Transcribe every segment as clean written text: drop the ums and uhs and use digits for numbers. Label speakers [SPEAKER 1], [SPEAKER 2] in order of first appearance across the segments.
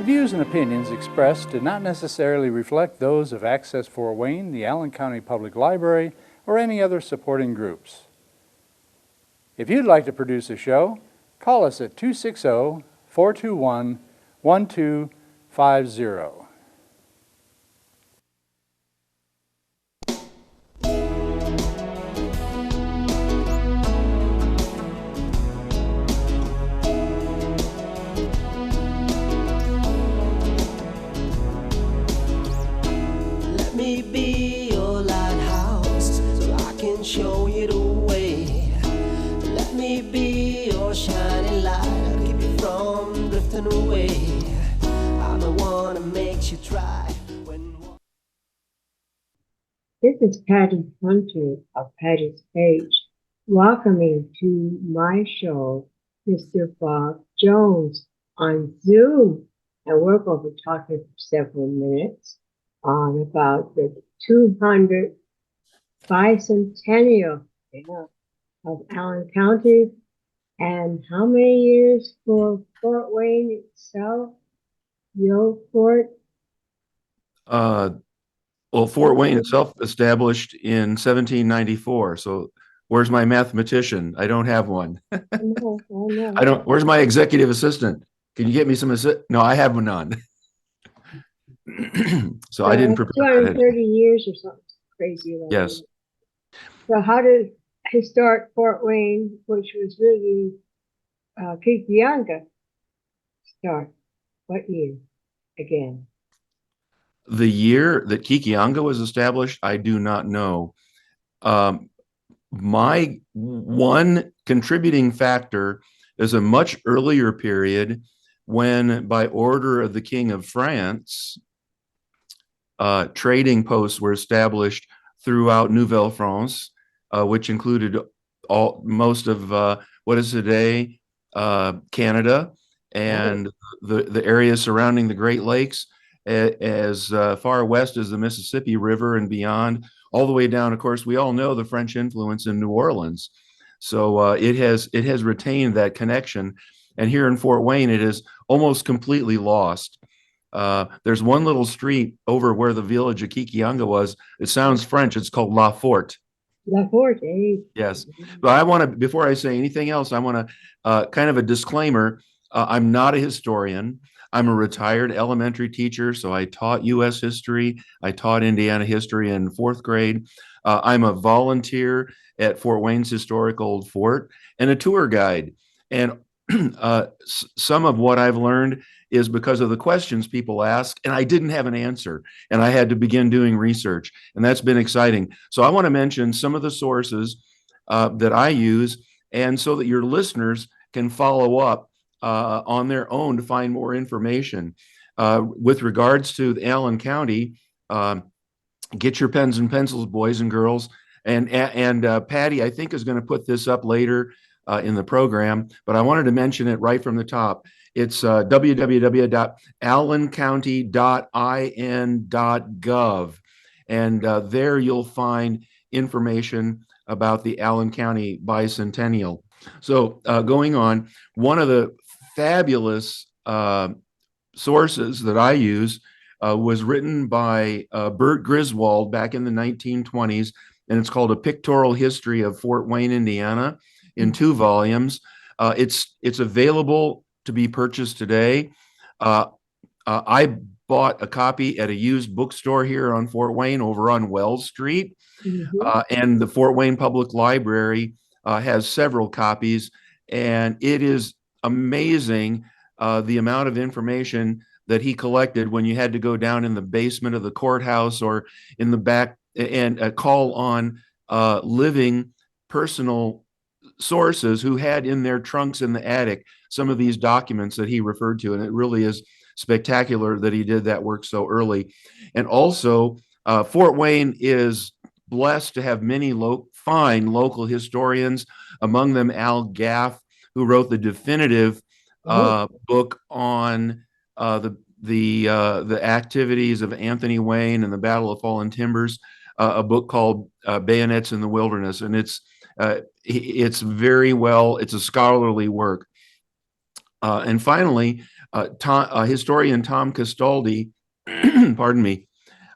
[SPEAKER 1] views and opinions expressed do not necessarily reflect those of Access Fort Wayne, the Allen County Public Library, or any other supporting groups. If you'd like to produce a show, call us at 260-421-1250.
[SPEAKER 2] Let me be your lighthouse so I can show you the way. Let me be your shining light, I'll keep you from drifting away. I'm the one that makes you try when...
[SPEAKER 3] This is Patty Hunter of Patty's Page, welcoming to my show, Mr. Bob Jones on Zoom. And we're going to be talking for several minutes on about the 200 Bicentennial of Allen County, and how many years for Fort Wayne itself, the old fort?
[SPEAKER 4] Well, Fort Wayne itself established in 1794. So where's my mathematician? I don't have one.
[SPEAKER 3] I know.
[SPEAKER 4] I don't. Where's my executive assistant? Can you get me some assist? No, I have none. So I didn't prepare.
[SPEAKER 3] 230 years or something crazy like
[SPEAKER 4] Yes.
[SPEAKER 3] that. So how did historic Fort Wayne, which was really Kikianga, start? What year again?
[SPEAKER 4] The year that Kikianga was established, I do not know. My one contributing factor is a much earlier period when, by order of the King of France, trading posts were established throughout Nouvelle-France, which included most of what is today Canada and the areas surrounding the Great Lakes, as far west as the Mississippi River and beyond, all the way down. Of course, we all know the French influence in New Orleans, so it has retained that connection. And here in Fort Wayne, it is almost completely lost. There's one little street over where the village of Kikianga was. It sounds French. It's called La Forte.
[SPEAKER 3] La Forte, eh?
[SPEAKER 4] Yes. But I want to, before I say anything else, I want to kind of a disclaimer. I'm not a historian. I'm a retired elementary teacher, so I taught U.S. history. I taught Indiana history in fourth grade. I'm a volunteer at Fort Wayne's historic old fort and a tour guide. And some of what I've learned is because of the questions people ask, and I didn't have an answer, and I had to begin doing research, and that's been exciting. So I want to mention some of the sources that I use, and so that your listeners can follow up on their own to find more information. With regards to Allen County, get your pens and pencils, boys and girls, and Patty, I think, is going to put this up later in the program, but I wanted to mention it right from the top. It's www.allencounty.in.gov, and there you'll find information about the Allen County Bicentennial. So going on, one of the fabulous sources that I use was written by Bert Griswold back in the 1920s, and it's called A Pictorial History of Fort Wayne, Indiana, in 2 volumes. It's available to be purchased today. I bought a copy at a used bookstore here on Fort Wayne over on Wells Street. And the Fort Wayne Public Library has several copies, and it is amazing the amount of information that he collected when you had to go down in the basement of the courthouse or in the back and call on living personal sources who had in their trunks in the attic some of these documents that he referred to. And it really is spectacular that he did that work so early. And also, Fort Wayne is blessed to have many fine local historians, among them Al Gaff, who wrote the definitive book on the activities of Anthony Wayne and the Battle of Fallen Timbers, a book called Bayonets in the Wilderness. And it's very well, it's a scholarly work. And finally, historian Tom Castaldi, pardon me,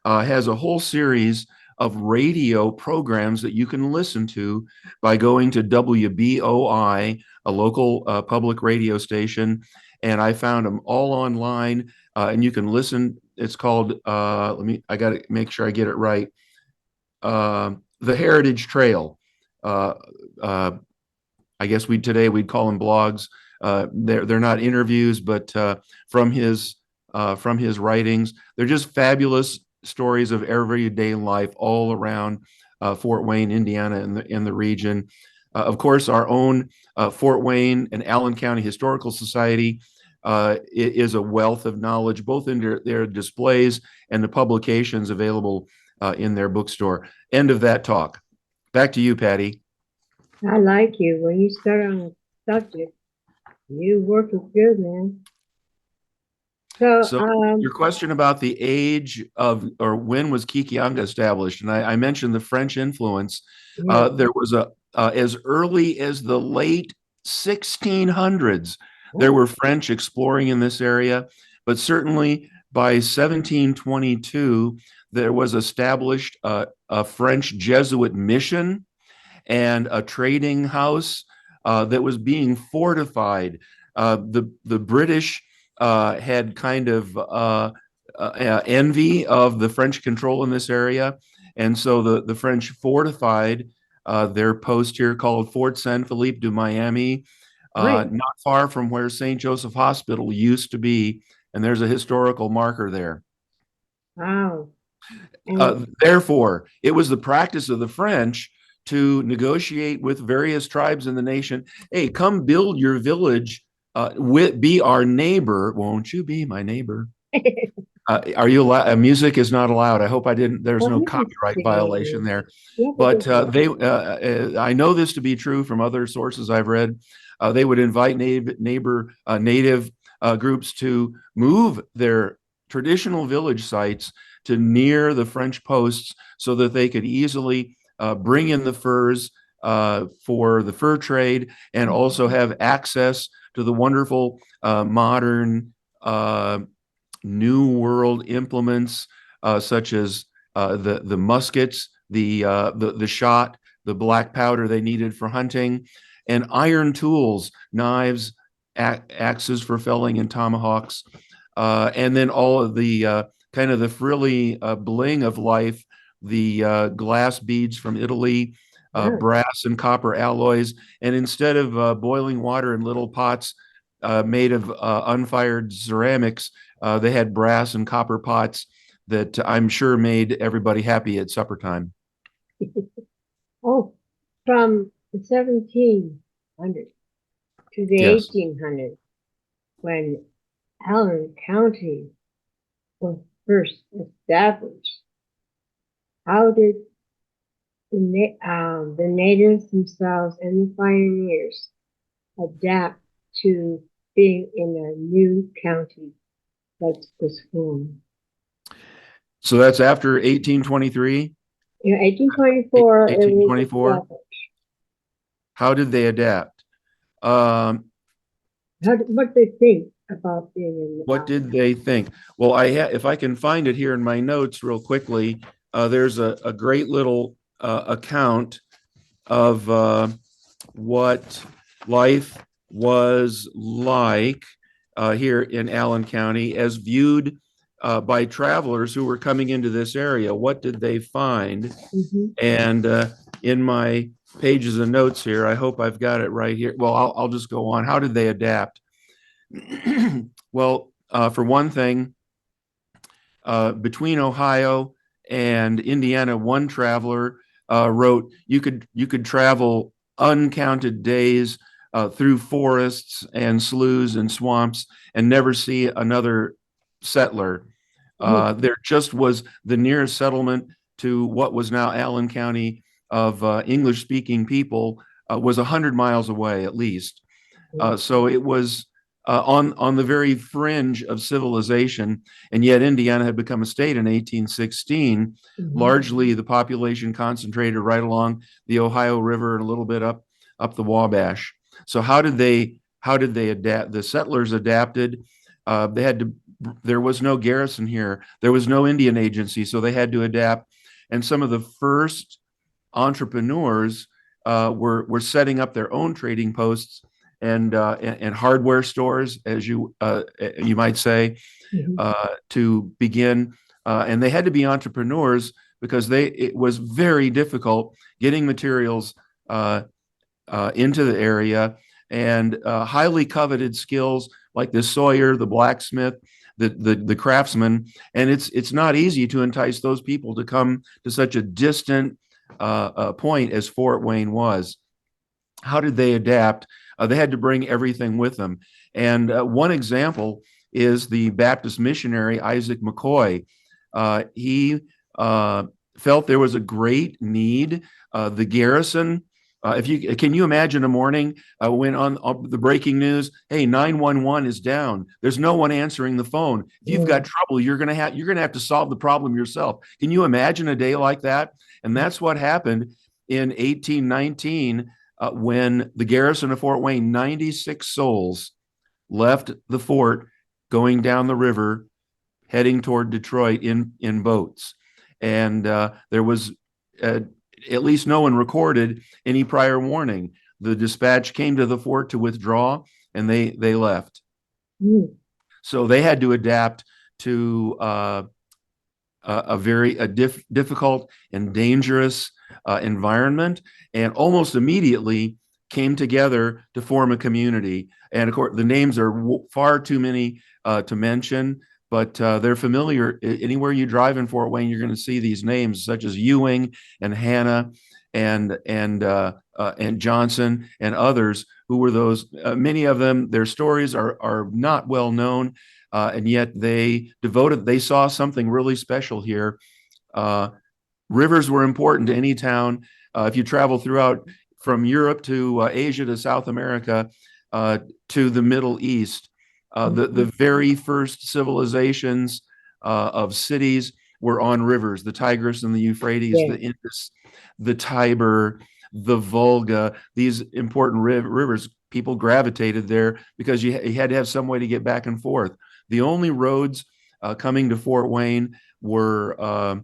[SPEAKER 4] has a whole series of radio programs that you can listen to by going to WBOI, a local public radio station. And I found them all online, and you can listen. It's called, I got to make sure I get it right. The Heritage Trail. Uh, uh, I guess today we'd call them blogs. They're not interviews, but from his writings, they're just fabulous stories of everyday life all around Fort Wayne, Indiana, in the region. Of course, our own Fort Wayne and Allen County Historical Society is a wealth of knowledge, both in their displays and the publications available in their bookstore. End of that talk. Back to you, Patty.
[SPEAKER 3] I like you. When you start on a subject, you work it good, man.
[SPEAKER 4] So your question about the age of, or when was Kikianga established, and I mentioned the French influence.
[SPEAKER 3] Yeah.
[SPEAKER 4] There was as early as the late 1600s, there were French exploring in this area, but certainly by 1722, there was established a French Jesuit mission and a trading house that was being fortified. The British had kind of envy of the French control in this area, and so the French fortified their post here called Fort San Felipe du Miami,
[SPEAKER 3] Right.
[SPEAKER 4] not far from where St. Joseph Hospital used to be, and there's a historical marker there.
[SPEAKER 3] Wow. And
[SPEAKER 4] Therefore, it was the practice of the French to negotiate with various tribes in the nation. Hey, come build your village. Be our neighbor. Won't you be my neighbor? Are you allowed? Music is not allowed. I hope I didn't. There's no copyright violation there. But I know this to be true from other sources I've read. They would invite native groups to move their traditional village sites to near the French posts so that they could easily bring in the furs for the fur trade and also have access to the wonderful modern New World implements such as the muskets, the shot, the black powder they needed for hunting, and iron tools, knives, axes for felling, and tomahawks, and then all of the kind of the frilly bling of life, the glass beads from Italy, brass and copper alloys, and instead of boiling water in little pots made of unfired ceramics, they had brass and copper pots that I'm sure made everybody happy at supper time.
[SPEAKER 3] Oh, from the 1700s to the 1800s, when Allen County was first established, how did the natives themselves and the pioneers adapt to being in a new county that was formed?
[SPEAKER 4] So that's after 1823?
[SPEAKER 3] In 1824,
[SPEAKER 4] 1824. How did they adapt?
[SPEAKER 3] What did they think about being in the
[SPEAKER 4] What did they think? Well, if I can find it here in my notes real quickly, there's a great little account of what life was like here in Allen County as viewed by travelers who were coming into this area. What did they find?
[SPEAKER 3] Mm-hmm.
[SPEAKER 4] And in my pages of notes here, I hope I've got it right here. Well, I'll just go on. How did they adapt? Well, for one thing, between Ohio and Indiana, one traveler wrote, you could travel uncounted days through forests and sloughs and swamps and never see another settler. There just was the nearest settlement to what was now Allen County of English-speaking people was 100 miles away at least. So it was on the very fringe of civilization, and yet Indiana had become a state in 1816. Largely, the population concentrated right along the Ohio River and a little bit up the Wabash. So how did they how did they adapt? The settlers adapted. They had to. There was no garrison here. There was no Indian agency, so they had to adapt. And some of the first entrepreneurs were setting up their own trading posts and hardware stores, as you might say,
[SPEAKER 3] Mhm.
[SPEAKER 4] to begin. And they had to be entrepreneurs because it was very difficult getting materials into the area, and highly coveted skills like the sawyer, the blacksmith, the craftsman. And it's not easy to entice those people to come to such a distant point as Fort Wayne was. How did they adapt? They had to bring everything with them. And one example is the Baptist missionary Isaac McCoy. He felt there was a great need. The garrison, if you can you imagine a morning when on the breaking news, hey, 911 is down. There's no one answering the phone. If you've got trouble, you're gonna have to solve the problem yourself. Can you imagine a day like that? And that's what happened in 1819 when the garrison of Fort Wayne, 96 souls left the fort, going down the river, heading toward Detroit in boats. And there was at least no one recorded any prior warning. The dispatch came to the fort to withdraw, and they left.
[SPEAKER 3] Mm.
[SPEAKER 4] So they had to adapt to a very difficult and dangerous environment, and almost immediately came together to form a community. And of course, the names are far too many to mention, but they're familiar. Anywhere you drive in Fort Wayne, you're going to see these names, such as Ewing and Hannah and Johnson and others who were those. Many of them, their stories are not well known, and yet they saw something really special here. Rivers were important to any town. If you travel throughout from Europe to Asia to South America to the Middle East, the very first civilizations of cities were on rivers: the Tigris and the Euphrates,
[SPEAKER 3] Yes.
[SPEAKER 4] the Indus, the Tiber, the Volga. These important rivers, people gravitated there because you had to have some way to get back and forth. The only roads coming to Fort Wayne were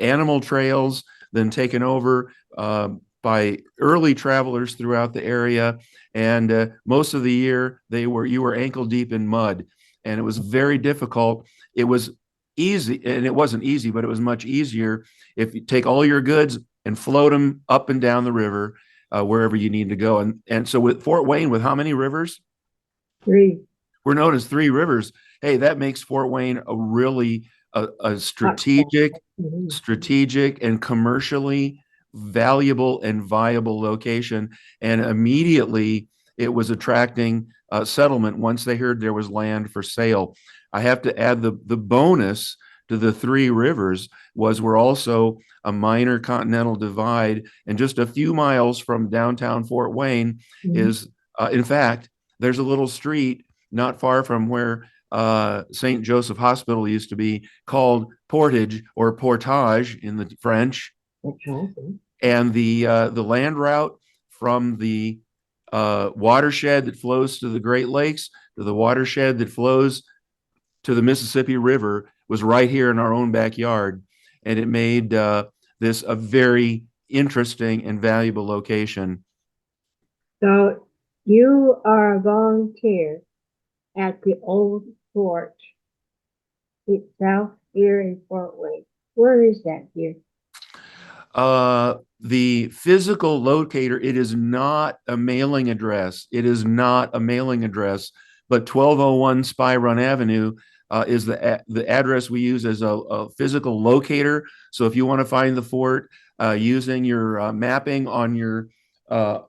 [SPEAKER 4] animal trails, then taken over by early travelers throughout the area. And most of the year you were ankle deep in mud, and it was very difficult. It was easy, and it wasn't easy, but it was much easier if you take all your goods and float them up and down the river wherever you need to go. And so with Fort Wayne, with how many rivers?
[SPEAKER 3] 3.
[SPEAKER 4] We're known as 3 rivers. Hey, that makes Fort Wayne a really a strategic and commercially valuable and viable location. And immediately it was attracting settlement once they heard there was land for sale. I have to add the bonus to the 3 rivers was we're also a minor continental divide, and just a few miles from downtown Fort Wayne is, in fact, there's a little street not far from where St. Joseph Hospital used to be, called Portage or Portage in the French.
[SPEAKER 3] Okay.
[SPEAKER 4] And the land route from the watershed that flows to the Great Lakes to the watershed that flows to the Mississippi River was right here in our own backyard. And it made this a very interesting and valuable location.
[SPEAKER 3] So you are a volunteer at the old fort itself here in Fort Wayne. Where is that here?
[SPEAKER 4] The physical locator, it is not a mailing address. It is not a mailing address, but 1201 Spy Run Avenue is the address we use as a physical locator. So if you want to find the fort using your mapping on your a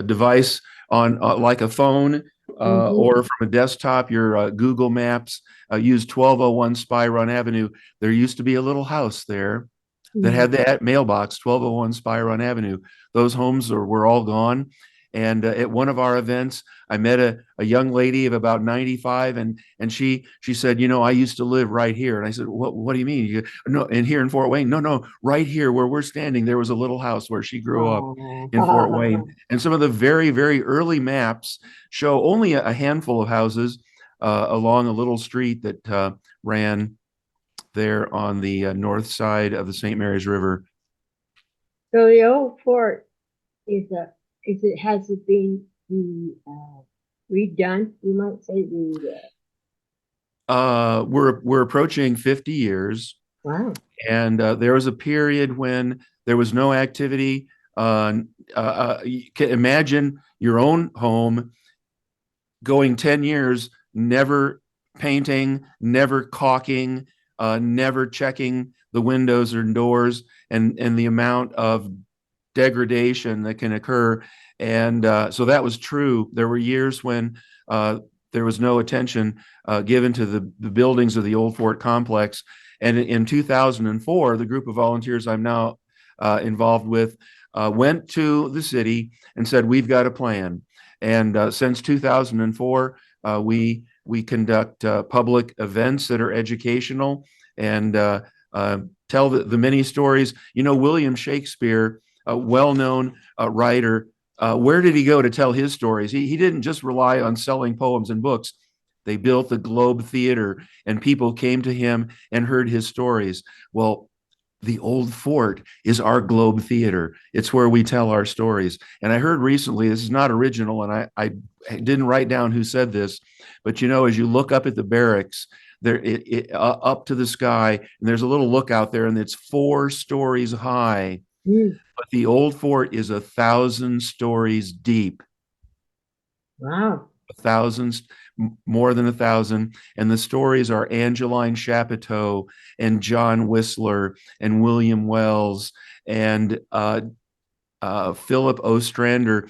[SPEAKER 4] device on like a phone or from a desktop, your Google Maps, use 1201 Spy Run Avenue. There used to be a little house there that had that mailbox, 1201 Spy Run Avenue. Those homes were all gone. And at one of our events, I met a young lady of about 95, and she said, I used to live right here. And I said, what do you mean? No, and here in Fort Wayne? No, right here where we're standing, there was a little house where she grew up
[SPEAKER 3] Oh,
[SPEAKER 4] in Fort Wayne. And some of the very, very early maps show only a handful of houses along a little street that ran there on the north side of the St. Mary's River.
[SPEAKER 3] so the old fort has it been redone? You might say
[SPEAKER 4] We're approaching 50 years,
[SPEAKER 3] wow.
[SPEAKER 4] and there was a period when there was no activity. You can imagine your own home going 10 years, never painting, never caulking, never checking the windows or doors, and the amount of degradation that can occur. And so that was true. There were years when there was no attention given to the buildings of the old fort complex. And in 2004, the group of volunteers I'm now involved with went to the city and said, we've got a plan. And since 2004, we conduct public events that are educational and tell the many stories. William Shakespeare, a well-known writer, where did he go to tell his stories? He didn't just rely on selling poems and books. They built the Globe Theater, and people came to him and heard his stories. Well, the old fort is our Globe Theater. It's where we tell our stories. And I heard recently, this is not original, and I didn't write down who said this, but as you look up at the barracks, there up to the sky, and there's a little lookout there, and it's 4 stories high. But the old fort is 1,000 stories deep.
[SPEAKER 3] Wow.
[SPEAKER 4] 1,000, more than 1,000. And the stories are Angeline Chapiteau and John Whistler and William Wells and Philip Ostrander,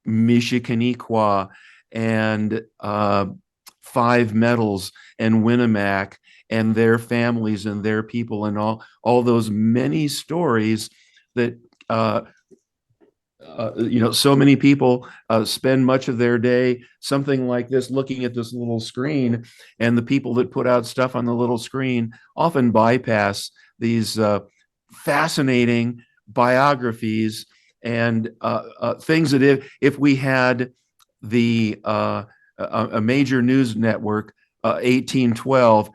[SPEAKER 4] Michiganiqua, and Five Metals and Winnemac and their families and their people, and all those many stories that so many people spend much of their day, something like this, looking at this little screen, and the people that put out stuff on the little screen often bypass these fascinating biographies and things that if we had a major news network, 1812, right,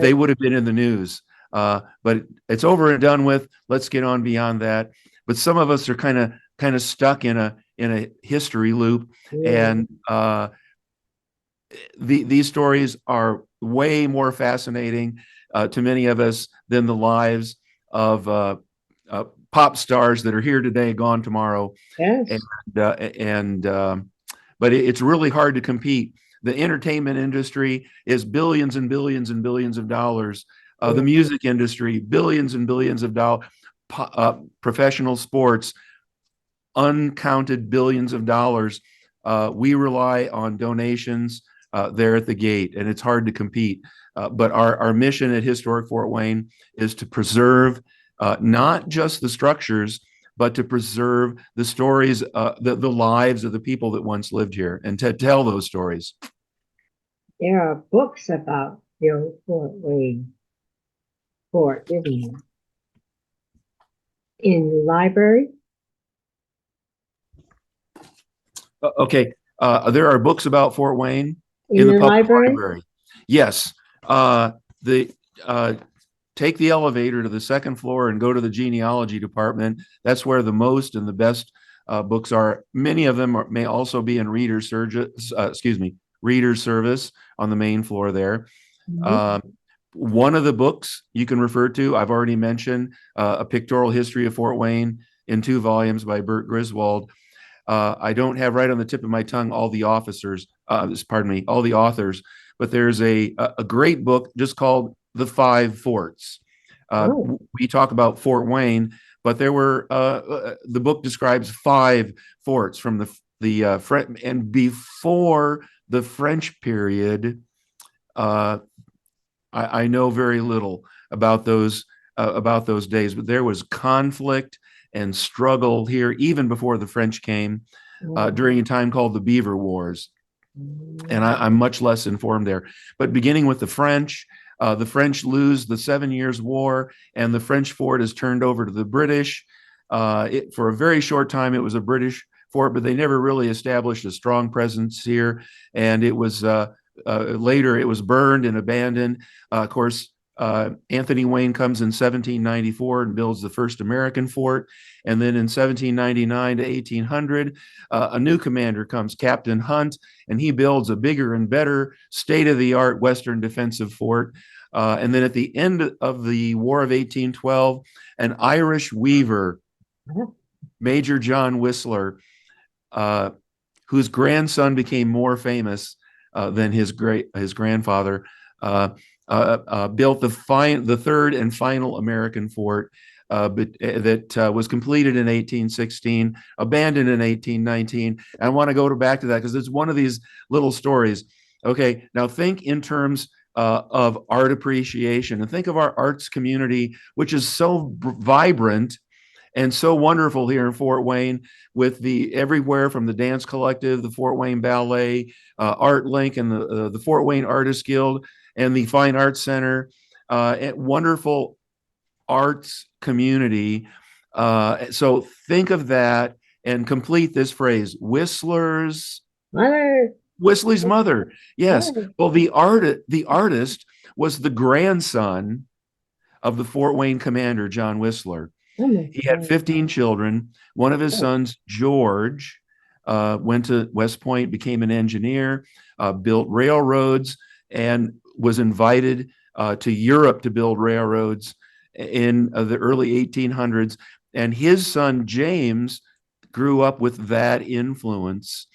[SPEAKER 4] they would have been in the news. But it's over and done with. Let's get on beyond that. But some of us are kind of stuck in a history loop, and these stories are way more fascinating to many of us than the lives of pop stars that are here today, gone tomorrow.
[SPEAKER 3] Yes.
[SPEAKER 4] But it's really hard to compete. The entertainment industry is billions and billions and billions of dollars. The music industry, billions and billions of dollars. Professional sports, uncounted billions of dollars. We rely on donations there at the gate, and it's hard to compete. But our mission at Historic Fort Wayne is to preserve not just the structures, but to preserve the stories, the lives of the people that once lived here, and to tell those stories.
[SPEAKER 3] There are books about the old Fort Wayne fort, isn't there? In the library?
[SPEAKER 4] Okay. There are books about Fort Wayne
[SPEAKER 3] in the public
[SPEAKER 4] library. Yes. Take the elevator to the second floor and go to the genealogy department. That's where the most and the best books are. Many of them may also be in reader's service on the main floor there. Mm-hmm. One of the books you can refer to, I've already mentioned, A Pictorial History of Fort Wayne in 2 volumes by Bert Griswold. I don't have right on the tip of my tongue all the authors, but there's a great book just called The Five Forts. We talk about Fort Wayne, but there were the book describes 5 forts from the French, and before the French period. I know very little about those days, but there was conflict and struggle here even before the French came. during a time called the Beaver Wars. And I'm much less informed there. But beginning with the French lose the 7 Years' War, and the French fort is turned over to the British. For a very short time, it was a British fort, but they never really established a strong presence here. And it was later it was burned and abandoned. Of course, Anthony Wayne comes in 1794 and builds the first American fort. And then in 1799 to 1800, a new commander comes, Captain Hunt, and he builds a bigger and better state-of-the-art Western defensive fort. And then at the end of the War of 1812, an Irish weaver, Major John Whistler, whose grandson became more famous than his grandfather, built the third and final American fort that was completed in 1816, abandoned in 1819. I want to go back to that because it's one of these little stories. Okay, now think in terms of art appreciation, and think of our arts community, which is so vibrant and so wonderful here in Fort Wayne, with the everywhere from the Dance Collective, the Fort Wayne Ballet, Art Link, and the Fort Wayne Artists Guild, and the Fine Arts Center, wonderful arts community. So think of that and complete this phrase: Whistler's mother. Yes. Well, the artist was the grandson of the Fort Wayne commander, John Whistler. He had 15 children. One of his sons, George, went to West Point, became an engineer, built railroads, and was invited to Europe to build railroads in the early 1800s. And his son, James, grew up with that influence,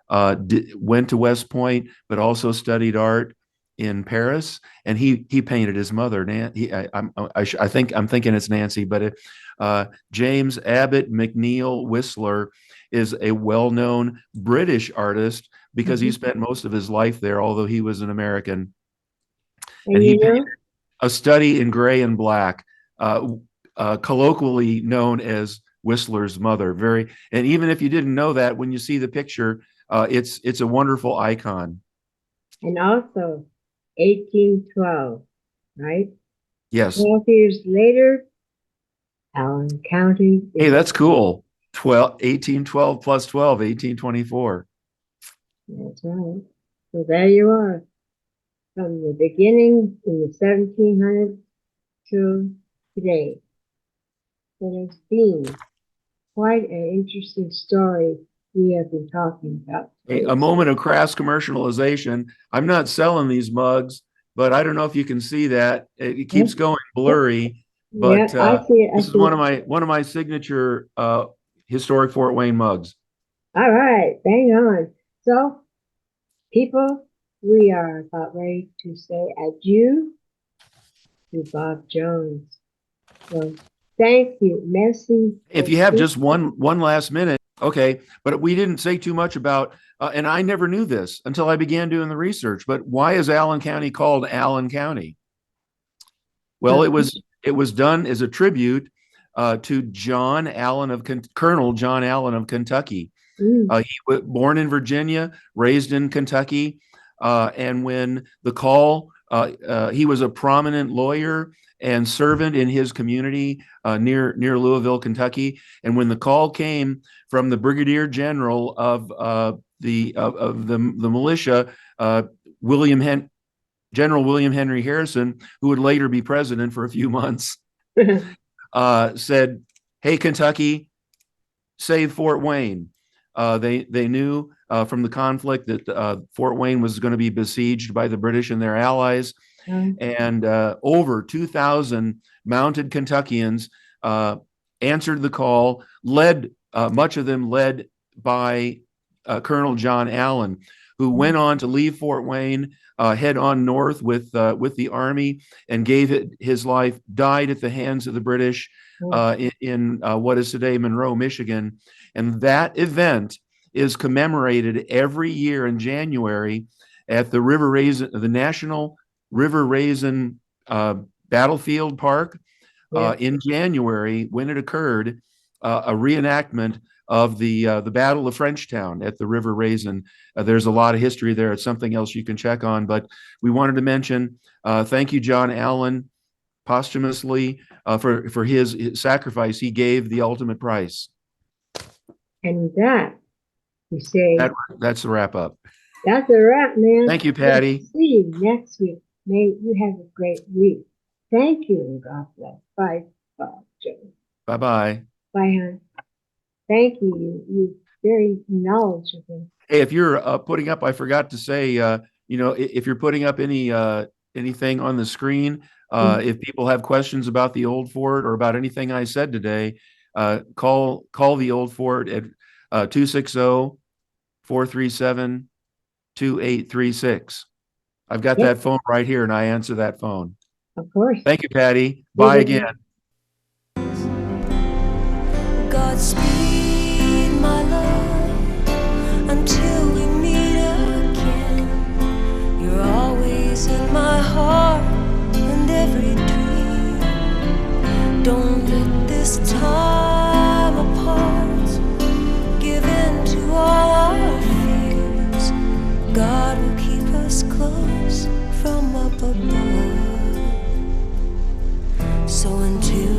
[SPEAKER 4] went to West Point, but also studied art in Paris. And he painted his mother. I think I'm thinking it's Nancy, but James Abbott McNeill Whistler is a well-known British artist because he spent most of his life there, although he was an American. And he painted a study in gray and black, colloquially known as Whistler's mother. And even if you didn't know that, when you see the picture, it's a wonderful icon.
[SPEAKER 3] And also 1812, right?
[SPEAKER 4] Yes.
[SPEAKER 3] 12 years later, Allen County.
[SPEAKER 4] Hey, that's cool. 1812 plus 12, 1824.
[SPEAKER 3] That's right. So there you are. From the beginning in the 1700s to today. It has been quite an interesting story we have been talking about.
[SPEAKER 4] Hey, a moment of crass commercialization. I'm not selling these mugs, but I don't know if you can see that. It keeps going blurry. But
[SPEAKER 3] yeah, I see it.
[SPEAKER 4] This is one of my signature historic Fort Wayne mugs.
[SPEAKER 3] All right, bang on. So, people, we are about ready to say adieu to Bob Jones. So, thank you, merci.
[SPEAKER 4] If you have just one last minute, okay. But we didn't say too much about, and I never knew this until I began doing the research. But why is Allen County called Allen County? Well, it was done as a tribute to Colonel John Allen of Kentucky. He was born in Virginia, raised in Kentucky, and when the call, he was a prominent lawyer and servant in his community near Louisville, Kentucky. And when the call came from the Brigadier General of the militia, General William Henry Harrison, who would later be president for a few months, said, "Hey, Kentucky, save Fort Wayne." They knew from the conflict that Fort Wayne was going to be besieged by the British and their allies, and over 2,000 mounted Kentuckians answered the call, much of them led by Colonel John Allen, who went on to leave Fort Wayne, head on north with the army, and gave his life, died at the hands of the British in what is today Monroe, Michigan. And that event is commemorated every year in January at the National River Raisin Battlefield Park. In January, when it occurred, a reenactment of the Battle of Frenchtown at the River Raisin. There's a lot of history there. It's something else you can check on. But we wanted to mention, thank you, John Allen, posthumously for his sacrifice. He gave the ultimate price.
[SPEAKER 3] And with that, we say
[SPEAKER 4] That's the wrap up.
[SPEAKER 3] that's a wrap, man.
[SPEAKER 4] Thank you, Patty.
[SPEAKER 3] We'll see you next week. May you have a great week. Thank you, and God bless. Bye, Joe.
[SPEAKER 4] Bye-bye.
[SPEAKER 3] Bye, hon. Thank you. You very knowledgeable.
[SPEAKER 4] Hey, if you're putting up, I forgot to say, if you're putting up anything on the screen, if people have questions about the Old Fort or about anything I said today, call the Old Fort at 260-437-2836. I've got that phone right here, and I answer that phone.
[SPEAKER 3] Of course.
[SPEAKER 4] Thank you, Patty. Bye again.
[SPEAKER 2] Godspeed, my love, until we meet again. You're always in my heart and every dream. Don't let this time apart give in to all our fears. God will keep us close from up above. So until